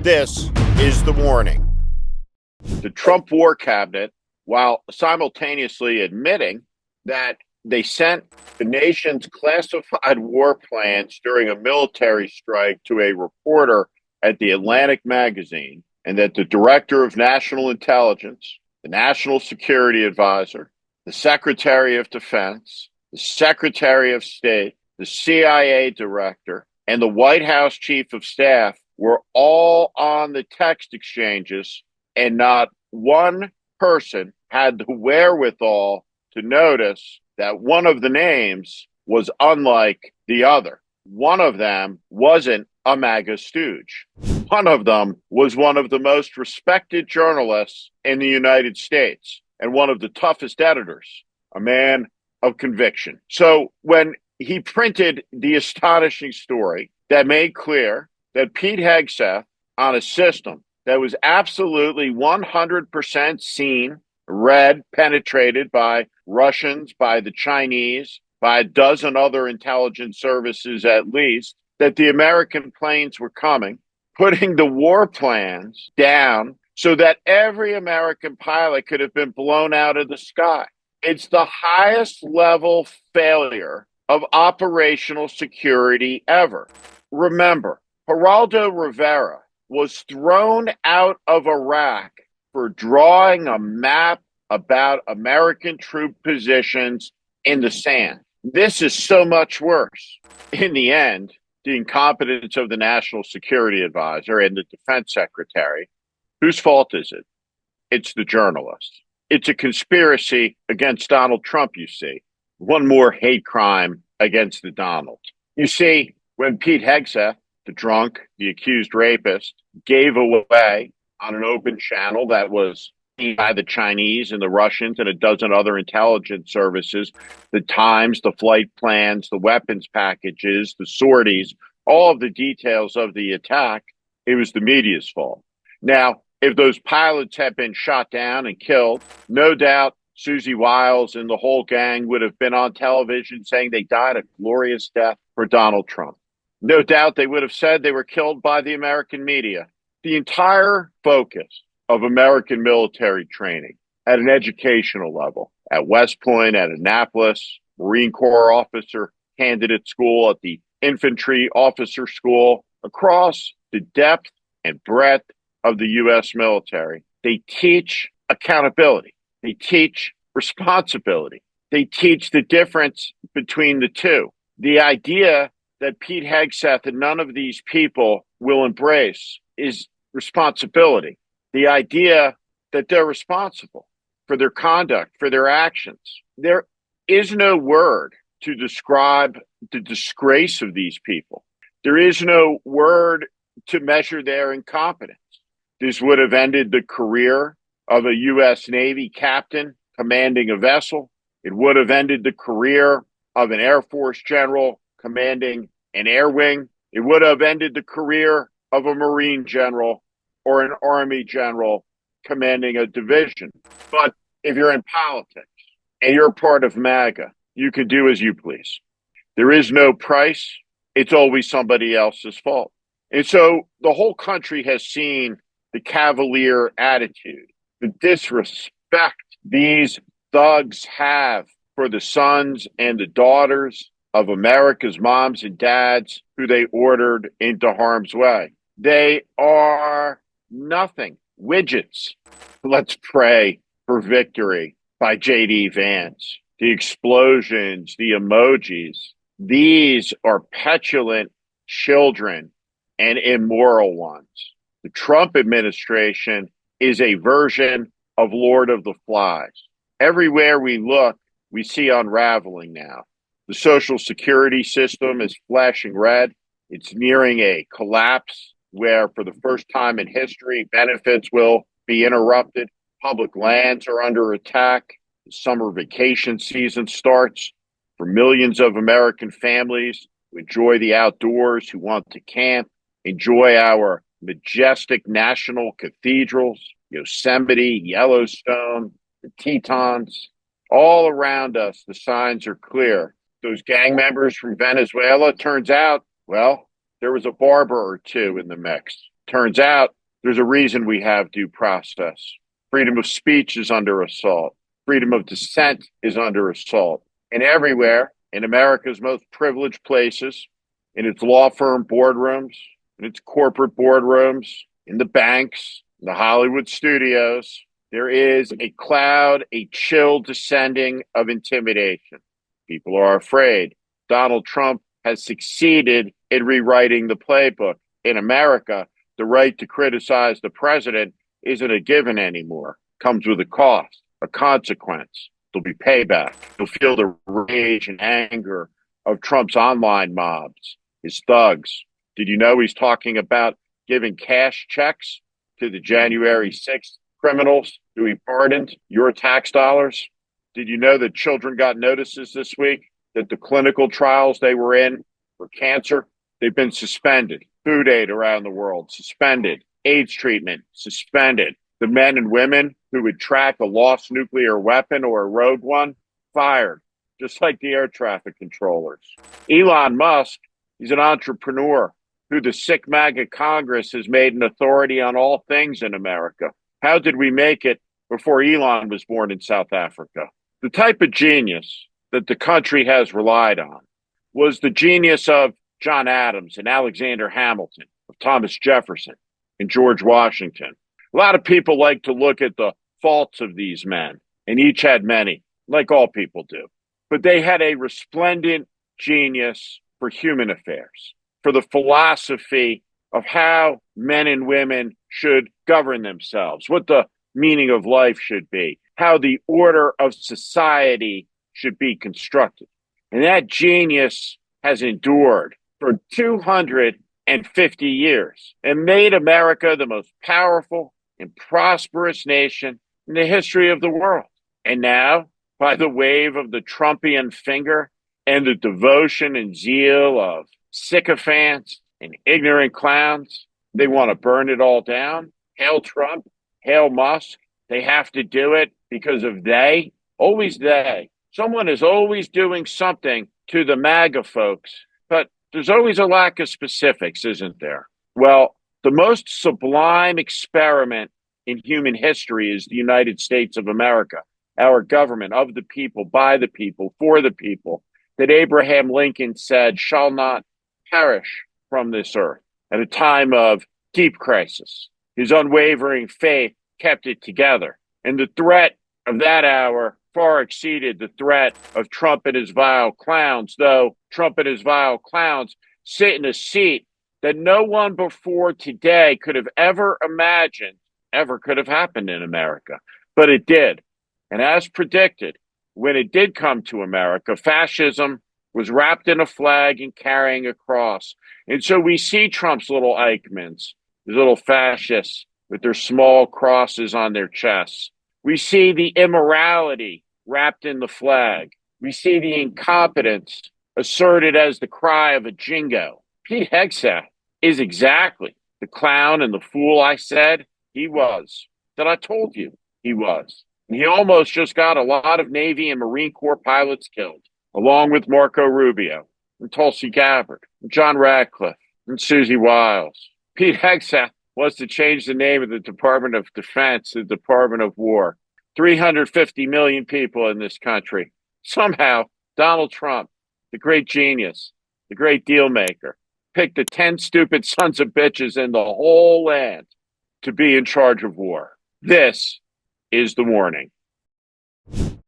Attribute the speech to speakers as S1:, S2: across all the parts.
S1: This is The Warning.
S2: The Trump War Cabinet, while simultaneously admitting that they sent the nation's classified war plans during a military strike to a reporter at the Atlantic magazine, and that the director of national intelligence, the national security advisor, the secretary of defense, the secretary of state, the CIA director, and the White House chief of staff were all on the text exchanges, and not one person had the wherewithal to notice that one of the names was unlike the other. One of them wasn't a MAGA stooge. One of them was one of the most respected journalists in the United States and one of the toughest editors, a man of conviction. So when he printed the astonishing story that made clear that Pete Hegseth, on a system that was absolutely 100% seen, read, penetrated by Russians, by the Chinese, by a dozen other intelligence services at least, that the American planes were coming, putting the war plans down so that every American pilot could have been blown out of the sky. It's the highest level failure of operational security ever. Remember, Geraldo Rivera was thrown out of Iraq for drawing a map about American troop positions in the sand. This is so much worse. In the end, the incompetence of the National Security Advisor and the Defense Secretary, whose fault is it? It's the journalists. It's a conspiracy against Donald Trump, you see. One more hate crime against the Donald. You see, when Pete Hegseth, the drunk, the accused rapist, gave away on an open channel that was seen by the Chinese and the Russians and a dozen other intelligence services, the times, the flight plans, the weapons packages, the sorties, all of the details of the attack, it was the media's fault. Now, if those pilots had been shot down and killed, no doubt Susie Wiles and the whole gang would have been on television saying they died a glorious death for Donald Trump. No doubt they would have said they were killed by the American media. The entire focus of American military training at an educational level, at West Point, at Annapolis, Marine Corps officer candidate school, at the infantry officer school, across the depth and breadth of the U.S. military, they teach accountability. They teach responsibility. They teach the difference between the two. The idea that Pete Hegseth and none of these people will embrace is responsibility. The idea that they're responsible for their conduct, for their actions. There is no word to describe the disgrace of these people. There is no word to measure their incompetence. This would have ended the career of a U.S. Navy captain commanding a vessel. It would have ended the career of an Air Force general commanding an air wing. It would have ended the career of a Marine general or an Army general commanding a division. But if you're in politics and you're part of MAGA, you can do as you please. There is no price. It's always somebody else's fault. And so the whole country has seen the cavalier attitude, the disrespect these thugs have for the sons and the daughters of America's moms and dads who they ordered into harm's way. They are nothing, widgets. Let's pray for victory by J.D. Vance. The explosions, the emojis, these are petulant children and immoral ones. The Trump administration is a version of Lord of the Flies. Everywhere we look, we see unraveling now. The Social Security system is flashing red. It's nearing a collapse where, for the first time in history, benefits will be interrupted. Public lands are under attack. The summer vacation season starts for millions of American families who enjoy the outdoors, who want to camp, enjoy our majestic national cathedrals, Yosemite, Yellowstone, the Tetons. All around us, the signs are clear. Those gang members from Venezuela, turns out, well, there was a barber or two in the mix. Turns out There's a reason we have due process. Freedom of speech is under assault. Freedom of dissent is under assault. And everywhere, in America's most privileged places, in its law firm boardrooms, in its corporate boardrooms, in the banks, in the Hollywood studios, there is a cloud, a chill descending of intimidation. People are afraid. Donald Trump has succeeded in rewriting the playbook. In America, the right to criticize the president isn't a given anymore. It comes with a cost, a consequence. There'll be payback. You'll feel the rage and anger of Trump's online mobs, his thugs. Did you know he's talking about giving cash checks to the January 6th criminals who he pardoned, your tax dollars? Did you know that children got notices this week that the clinical trials they were in for cancer, they've been suspended? Food aid around the world, suspended. AIDS treatment, suspended. The men and women who would track a lost nuclear weapon or a rogue one, fired, just like the air traffic controllers. Elon Musk, he's an entrepreneur who the sick MAGA Congress has made an authority on all things in America. How did we make it before Elon was born in South Africa? The type of genius that the country has relied on was the genius of John Adams and Alexander Hamilton, of Thomas Jefferson and George Washington. A lot of people like to look at the faults of these men, and each had many, like all people do. But they had a resplendent genius for human affairs, for the philosophy of how men and women should govern themselves, what the meaning of life should be, how the order of society should be constructed. And that genius has endured for 250 years and made America the most powerful and prosperous nation in the history of the world. And now, by the wave of the Trumpian finger and the devotion and zeal of sycophants and ignorant clowns, they want to burn it all down. Hail Trump, hail Musk. They have to do it because of they, always they. Someone is always doing something to the MAGA folks, but there's always a lack of specifics, isn't there? Well, the most sublime experiment in human history is the United States of America, our government of the people, by the people, for the people, that Abraham Lincoln said shall not perish from this earth at a time of deep crisis. His unwavering faith kept it together. And the threat of that hour far exceeded the threat of Trump and his vile clowns, though Trump and his vile clowns sit in a seat that no one before today could have ever imagined ever could have happened in America. But it did. And as predicted, when it did come to America, fascism was wrapped in a flag and carrying a cross. And so we see Trump's little Eichmanns, these little fascists with their small crosses on their chests. We see the immorality wrapped in the flag. We see the incompetence asserted as the cry of a jingo. Pete Hegseth is exactly the clown and the fool I said he was, that I told you he was. And he almost just got a lot of Navy and Marine Corps pilots killed, along with Marco Rubio and Tulsi Gabbard and John Radcliffe and Susie Wiles. Pete Hegseth was to change the name of the Department of Defense to the Department of War. 350 million people in this country. Somehow, Donald Trump, the great genius, the great deal maker, picked the 10 stupid sons of bitches in the whole land to be in charge of war. This is The Warning.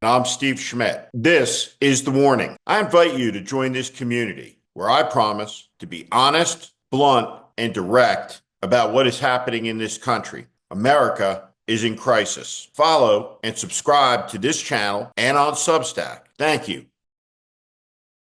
S1: I'm Steve Schmidt. This is The Warning. I invite you to join this community where I promise to be honest, blunt, and direct about what is happening in this country. America is in crisis. Follow and subscribe to this channel and on Substack. Thank you.